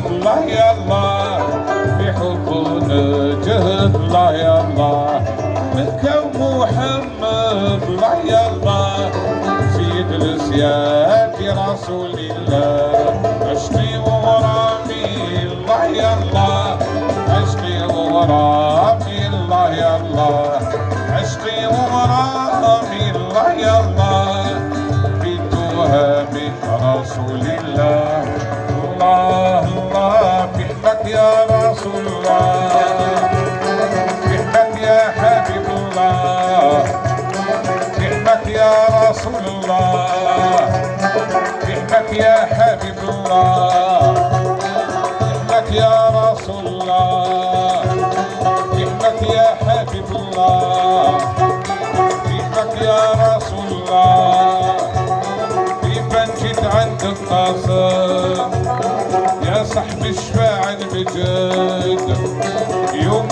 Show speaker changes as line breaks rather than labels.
الله يا الله في حبنا جهد الله يا الله مكة ومحمد الله يا الله سيد الاسياد رسول الله عشقي وغرامي الله يا الله عشقي وغرامي الله يا الله عشقي وغرامي الله يا الله في توهامي رسول الله الله الله بحبك يا رسول الله بحبك يا حبيب الله بحبك يا رسول الله بحبك يا حبيب الله بحبك يا رسول الله بحبك يا حبيب الله بحبك يا رسول الله كيف جيت عند القصر يا صاحبي الشفاعة المجد يوم